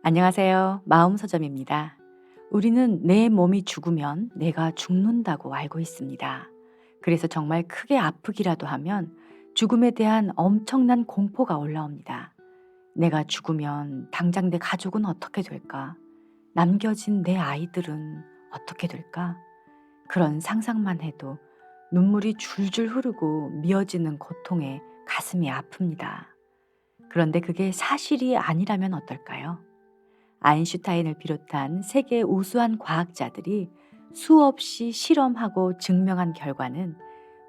안녕하세요. 마음서점입니다. 우리는 내 몸이 죽으면 내가 죽는다고 알고 있습니다. 그래서 정말 크게 아프기라도 하면 죽음에 대한 엄청난 공포가 올라옵니다. 내가 죽으면 당장 내 가족은 어떻게 될까? 남겨진 내 아이들은 어떻게 될까? 그런 상상만 해도 눈물이 줄줄 흐르고 미어지는 고통에 가슴이 아픕니다. 그런데 그게 사실이 아니라면 어떨까요? 아인슈타인을 비롯한 세계 우수한 과학자들이 수없이 실험하고 증명한 결과는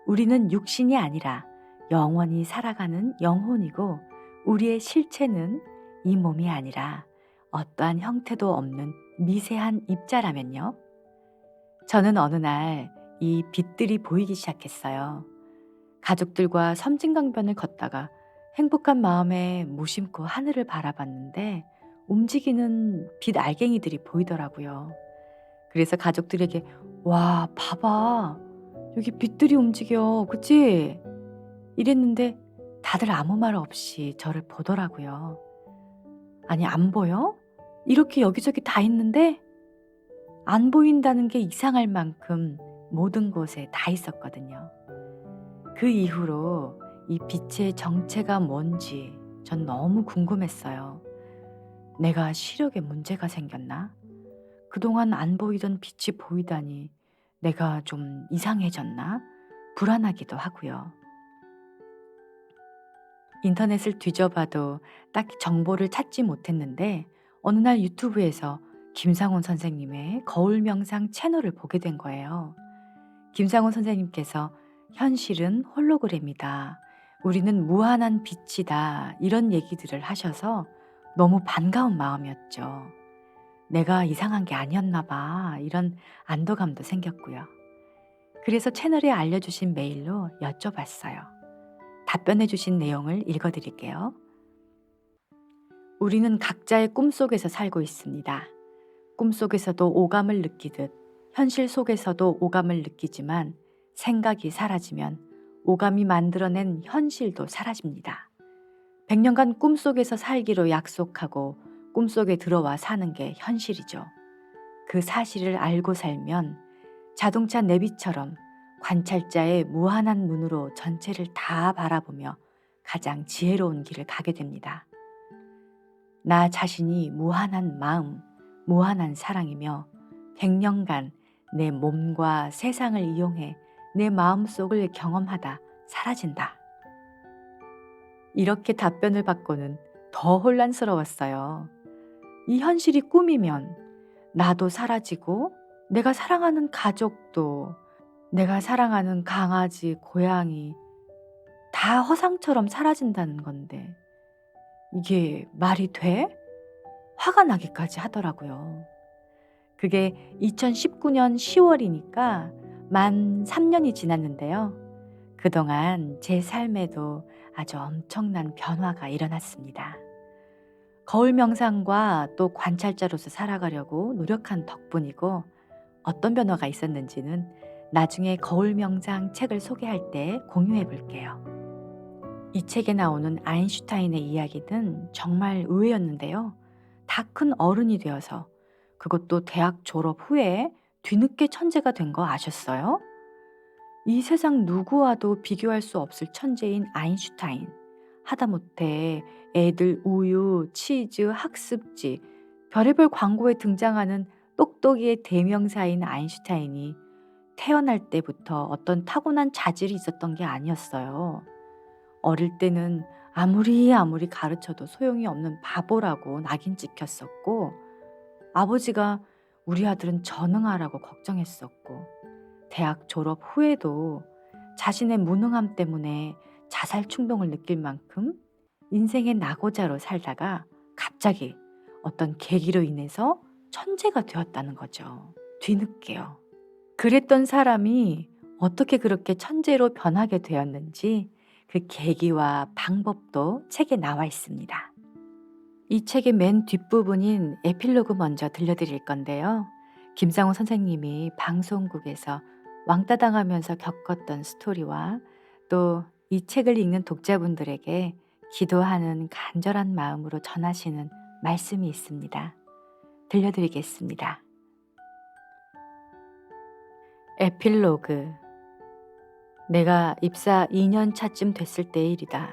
우리는 육신이 아니라 영원히 살아가는 영혼이고 우리의 실체는 이 몸이 아니라 어떠한 형태도 없는 미세한 입자라면요. 저는 어느 날 이 빛들이 보이기 시작했어요. 가족들과 섬진강변을 걷다가 행복한 마음에 무심코 하늘을 바라봤는데 움직이는 빛 알갱이들이 보이더라고요. 그래서 가족들에게 와, 봐봐. 여기 빛들이 움직여. 그치? 이랬는데 다들 아무 말 없이 저를 보더라고요. 아니, 안 보여? 이렇게 여기저기 다 있는데 안 보인다는 게 이상할 만큼 모든 곳에 다 있었거든요. 그 이후로 이 빛의 정체가 뭔지 전 너무 궁금했어요. 내가 시력에 문제가 생겼나? 그동안 안 보이던 빛이 보이다니 내가 좀 이상해졌나? 불안하기도 하고요. 인터넷을 뒤져봐도 딱히 정보를 찾지 못했는데 어느 날 유튜브에서 김상훈 선생님의 거울 명상 채널을 보게 된 거예요. 김상훈 선생님께서 현실은 홀로그램이다. 우리는 무한한 빛이다. 이런 얘기들을 하셔서 너무 반가운 마음이었죠. 내가 이상한 게 아니었나 봐. 이런 안도감도 생겼고요. 그래서 채널에 알려주신 메일로 여쭤봤어요. 답변해 주신 내용을 읽어드릴게요. 우리는 각자의 꿈속에서 살고 있습니다. 꿈속에서도 오감을 느끼듯 현실 속에서도 오감을 느끼지만 생각이 사라지면 오감이 만들어낸 현실도 사라집니다. 100년간 꿈속에서 살기로 약속하고 꿈속에 들어와 사는 게 현실이죠. 그 사실을 알고 살면 자동차 내비처럼 관찰자의 무한한 눈으로 전체를 다 바라보며 가장 지혜로운 길을 가게 됩니다. 나 자신이 무한한 마음, 무한한 사랑이며 100년간 내 몸과 세상을 이용해 내 마음속을 경험하다 사라진다. 이렇게 답변을 받고는 더 혼란스러웠어요. 이 현실이 꿈이면 나도 사라지고 내가 사랑하는 가족도 내가 사랑하는 강아지, 고양이 다 허상처럼 사라진다는 건데 이게 말이 돼? 화가 나기까지 하더라고요. 그게 2019년 10월이니까 만 3년이 지났는데요. 그동안 제 삶에도 아주 엄청난 변화가 일어났습니다. 거울 명상과 또 관찰자로서 살아가려고 노력한 덕분이고 어떤 변화가 있었는지는 나중에 거울 명상 책을 소개할 때 공유해 볼게요. 이 책에 나오는 아인슈타인의 이야기는 정말 의외였는데요. 다 큰 어른이 되어서 그것도 대학 졸업 후에 뒤늦게 천재가 된 거 아셨어요? 이 세상 누구와도 비교할 수 없을 천재인 아인슈타인. 하다못해 애들 우유, 치즈, 학습지, 별의별 광고에 등장하는 똑똑이의 대명사인 아인슈타인이 태어날 때부터 어떤 타고난 자질이 있었던 게 아니었어요. 어릴 때는 아무리 가르쳐도 소용이 없는 바보라고 낙인 찍혔었고, 아버지가 우리 아들은 전응하라고 걱정했었고, 대학 졸업 후에도 자신의 무능함 때문에 자살 충동을 느낄 만큼 인생의 낙오자로 살다가 갑자기 어떤 계기로 인해서 천재가 되었다는 거죠. 뒤늦게요. 그랬던 사람이 어떻게 그렇게 천재로 변하게 되었는지 그 계기와 방법도 책에 나와 있습니다. 이 책의 맨 뒷부분인 에필로그 먼저 들려드릴 건데요. 김상우 선생님이 방송국에서 왕따 당하면서 겪었던 스토리와 또 이 책을 읽는 독자분들에게 기도하는 간절한 마음으로 전하시는 말씀이 있습니다. 들려드리겠습니다. 에필로그. 내가 입사 2년 차쯤 됐을 때의 일이다.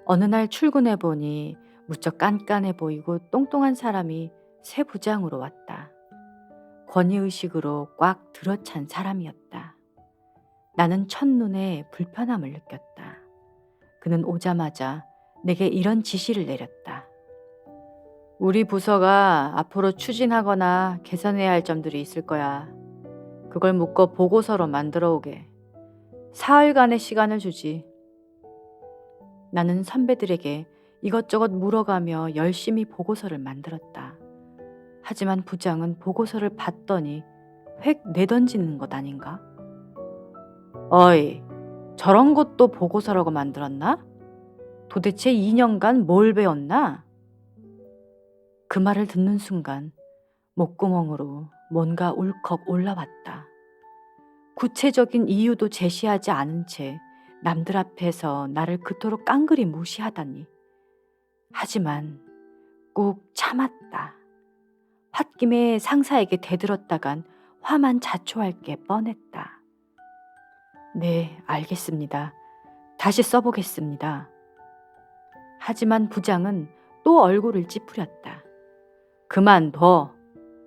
어느 날 출근해 보니 무척 깐깐해 보이고 똥똥한 사람이 새 부장으로 왔다. 권위의식으로 꽉 들어찬 사람이었다. 나는 첫눈에 불편함을 느꼈다. 그는 오자마자 내게 이런 지시를 내렸다. 우리 부서가 앞으로 추진하거나 개선해야 할 점들이 있을 거야. 그걸 묶어 보고서로 만들어 오게. 사흘간의 시간을 주지. 나는 선배들에게 이것저것 물어가며 열심히 보고서를 만들었다. 하지만 부장은 보고서를 봤더니 획 내던지는 것 아닌가? 어이, 저런 것도 보고서라고 만들었나? 도대체 2년간 뭘 배웠나? 그 말을 듣는 순간 목구멍으로 뭔가 울컥 올라왔다. 구체적인 이유도 제시하지 않은 채 남들 앞에서 나를 그토록 깡그리 무시하다니. 하지만 꾹 참았다. 홧김에 상사에게 대들었다간 화만 자초할 게 뻔했다. 네, 알겠습니다. 다시 써보겠습니다. 하지만 부장은 또 얼굴을 찌푸렸다. 그만둬.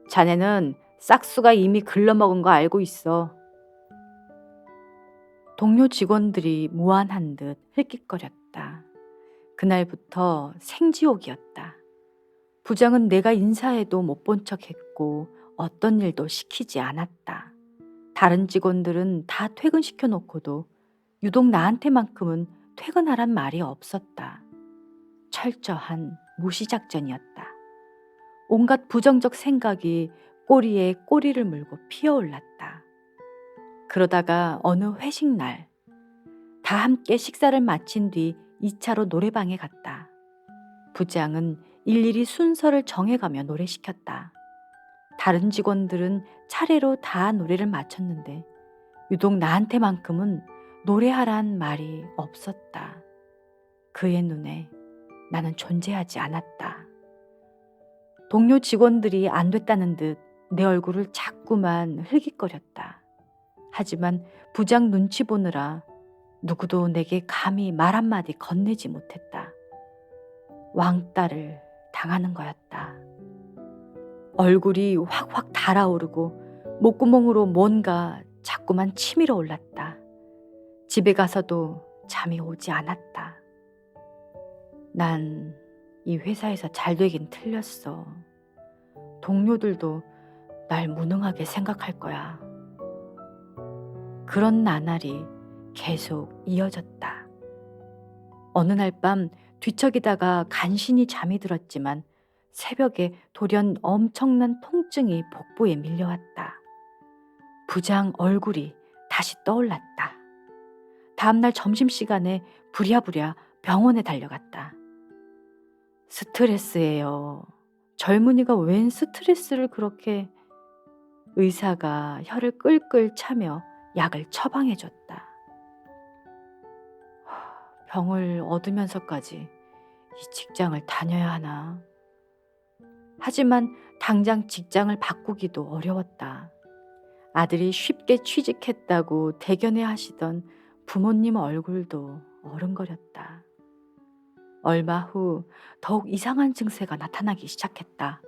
자네는 싹수가 이미 글러먹은 거 알고 있어. 동료 직원들이 무안한 듯 힐깃거렸다. 그날부터 생지옥이었다. 부장은 내가 인사해도 못 본 척했고 어떤 일도 시키지 않았다. 다른 직원들은 다 퇴근시켜 놓고도 유독 나한테만큼은 퇴근하란 말이 없었다. 철저한 무시작전이었다. 온갖 부정적 생각이 꼬리에 꼬리를 물고 피어올랐다. 그러다가 어느 회식날, 다 함께 식사를 마친 뒤 2차로 노래방에 갔다. 부장은 일일이 순서를 정해가며 노래시켰다. 다른 직원들은 차례로 다 노래를 마쳤는데 유독 나한테만큼은 노래하란 말이 없었다. 그의 눈에 나는 존재하지 않았다. 동료 직원들이 안 됐다는 듯 내 얼굴을 자꾸만 흘깃거렸다. 하지만 부장 눈치 보느라 누구도 내게 감히 말 한마디 건네지 못했다. 왕따를 당하는 거였다. 얼굴이 확확 달아오르고 목구멍으로 뭔가 자꾸만 치밀어 올랐다. 집에 가서도 잠이 오지 않았다. 난 이 회사에서 잘 되긴 틀렸어. 동료들도 날 무능하게 생각할 거야. 그런 나날이 계속 이어졌다. 어느 날 밤 뒤척이다가 간신히 잠이 들었지만 새벽에 돌연 엄청난 통증이 복부에 밀려왔다. 부장 얼굴이 다시 떠올랐다. 다음날 점심시간에 부랴부랴 병원에 달려갔다. 스트레스예요. 젊은이가 웬 스트레스를 그렇게... 의사가 혀를 끌끌 차며 약을 처방해줬다. 병을 얻으면서까지 이 직장을 다녀야 하나. 하지만 당장 직장을 바꾸기도 어려웠다. 아들이 쉽게 취직했다고 대견해 하시던 부모님 얼굴도 어른거렸다. 얼마 후 더욱 이상한 증세가 나타나기 시작했다.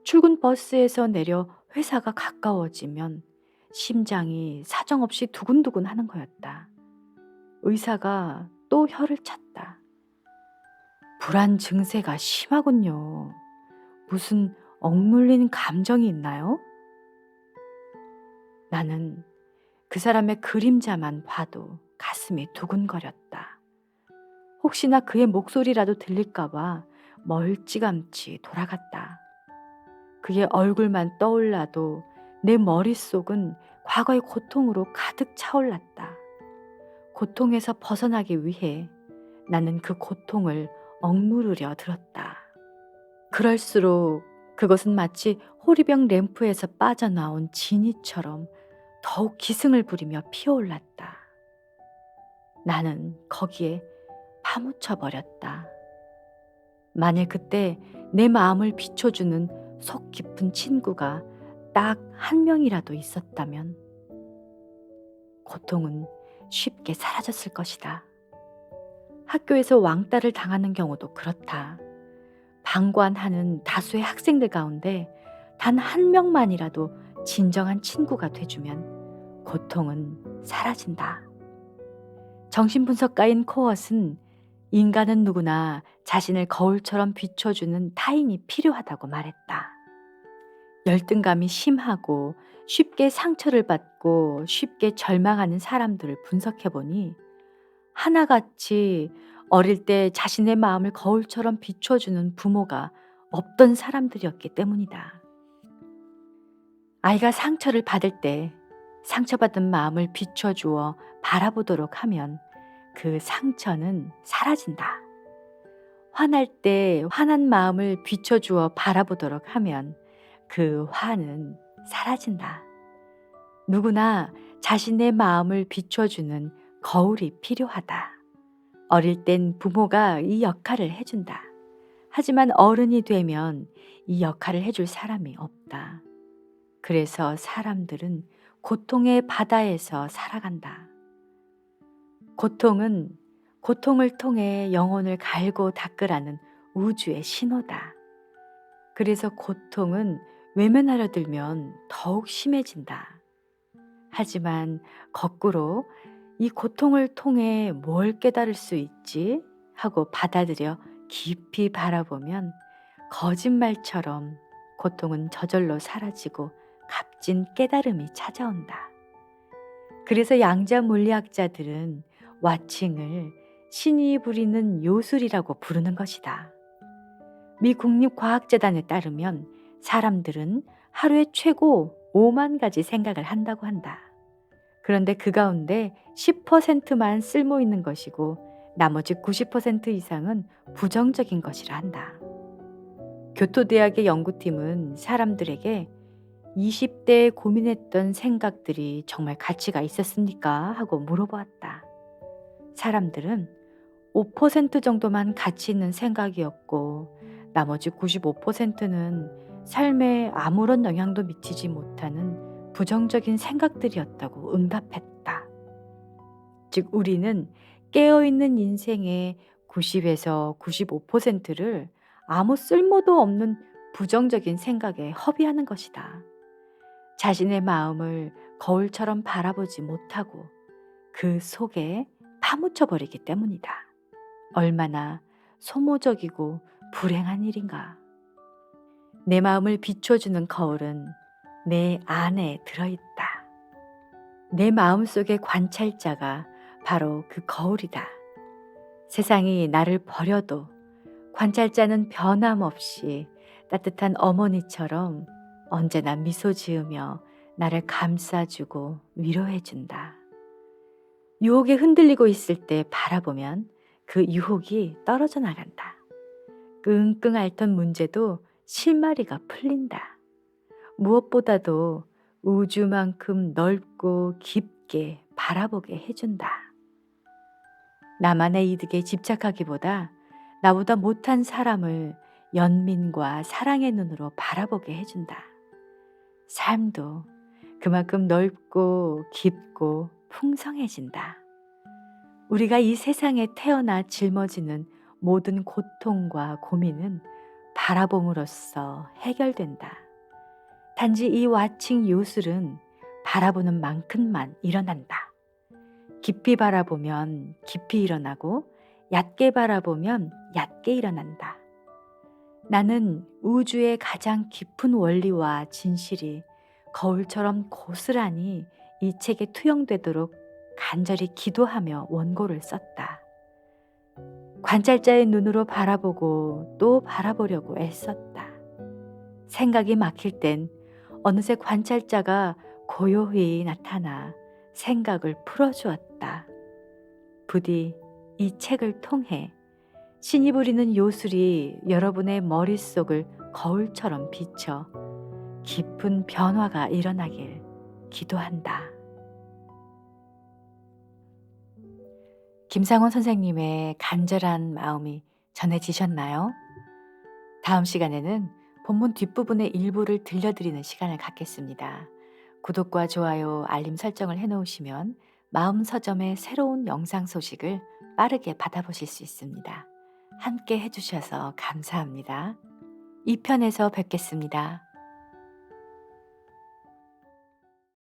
출근 버스에서 내려 회사가 가까워지면 심장이 사정없이 두근두근 하는 거였다. 의사가 또 혀를 찼다. 불안 증세가 심하군요. 무슨 억눌린 감정이 있나요? 나는 그 사람의 그림자만 봐도 가슴이 두근거렸다. 혹시나 그의 목소리라도 들릴까봐 멀찌감치 돌아갔다. 그의 얼굴만 떠올라도 내 머릿속은 과거의 고통으로 가득 차올랐다. 고통에서 벗어나기 위해 나는 그 고통을 억누르려 들었다. 그럴수록 그것은 마치 호리병 램프에서 빠져나온 진이처럼 더욱 기승을 부리며 피어올랐다. 나는 거기에 파묻혀 버렸다. 만일 그때 내 마음을 비춰주는 속 깊은 친구가 딱 한 명이라도 있었다면 고통은 쉽게 사라졌을 것이다. 학교에서 왕따를 당하는 경우도 그렇다. 방관하는 다수의 학생들 가운데 단 한 명만이라도 진정한 친구가 돼주면 고통은 사라진다. 정신분석가인 코엇은 인간은 누구나 자신을 거울처럼 비춰주는 타인이 필요하다고 말했다. 열등감이 심하고 쉽게 상처를 받고 쉽게 절망하는 사람들을 분석해보니 하나같이 어릴 때 자신의 마음을 거울처럼 비춰주는 부모가 없던 사람들이었기 때문이다. 아이가 상처를 받을 때 상처받은 마음을 비춰주어 바라보도록 하면 그 상처는 사라진다. 화날 때 화난 마음을 비춰주어 바라보도록 하면 그 화는 사라진다. 누구나 자신의 마음을 비춰주는 거울이 필요하다. 어릴 땐 부모가 이 역할을 해준다. 하지만 어른이 되면 이 역할을 해줄 사람이 없다. 그래서 사람들은 고통의 바다에서 살아간다. 고통은 고통을 통해 영혼을 갈고 닦으라는 우주의 신호다. 그래서 고통은 외면하려 들면 더욱 심해진다. 하지만 거꾸로 이 고통을 통해 뭘 깨달을 수 있지 하고 받아들여 깊이 바라보면 거짓말처럼 고통은 저절로 사라지고 값진 깨달음이 찾아온다. 그래서 양자 물리학자들은 와칭을 신이 부리는 요술이라고 부르는 것이다. 미 국립과학재단에 따르면 사람들은 하루에 최고 5만 가지 생각을 한다고 한다. 그런데 그 가운데 10%만 쓸모 있는 것이고 나머지 90% 이상은 부정적인 것이라 한다. 교토대학의 연구팀은 사람들에게 20대에 고민했던 생각들이 정말 가치가 있었습니까? 하고 물어보았다. 사람들은 5% 정도만 가치 있는 생각이었고 나머지 95%는 삶에 아무런 영향도 미치지 못하는 부정적인 생각들이었다고 응답했다. 즉 우리는 깨어있는 인생의 90에서 95%를 아무 쓸모도 없는 부정적인 생각에 허비하는 것이다. 자신의 마음을 거울처럼 바라보지 못하고 그 속에 파묻혀버리기 때문이다. 얼마나 소모적이고 불행한 일인가. 내 마음을 비춰주는 거울은 내 안에 들어있다. 내 마음속의 관찰자가 바로 그 거울이다. 세상이 나를 버려도 관찰자는 변함없이 따뜻한 어머니처럼 언제나 미소 지으며 나를 감싸주고 위로해준다. 유혹에 흔들리고 있을 때 바라보면 그 유혹이 떨어져 나간다. 끙끙 앓던 문제도 실마리가 풀린다. 무엇보다도 우주만큼 넓고 깊게 바라보게 해준다. 나만의 이득에 집착하기보다 나보다 못한 사람을 연민과 사랑의 눈으로 바라보게 해준다. 삶도 그만큼 넓고 깊고 풍성해진다. 우리가 이 세상에 태어나 짊어지는 모든 고통과 고민은 바라봄으로써 해결된다. 단지 이 와칭 요술은 바라보는 만큼만 일어난다. 깊이 바라보면 깊이 일어나고 얕게 바라보면 얕게 일어난다. 나는 우주의 가장 깊은 원리와 진실이 거울처럼 고스란히 이 책에 투영되도록 간절히 기도하며 원고를 썼다. 관찰자의 눈으로 바라보고 또 바라보려고 애썼다. 생각이 막힐 땐 어느새 관찰자가 고요히 나타나 생각을 풀어주었다. 부디 이 책을 통해 신이 부리는 요술이 여러분의 머릿속을 거울처럼 비춰 깊은 변화가 일어나길 기도한다. 김상원 선생님의 간절한 마음이 전해지셨나요? 다음 시간에는 본문 뒷부분의 일부를 들려드리는 시간을 갖겠습니다. 구독과 좋아요, 알림 설정을 해놓으시면 마음 서점의 새로운 영상 소식을 빠르게 받아보실 수 있습니다. 함께 해주셔서 감사합니다. 2편에서 뵙겠습니다.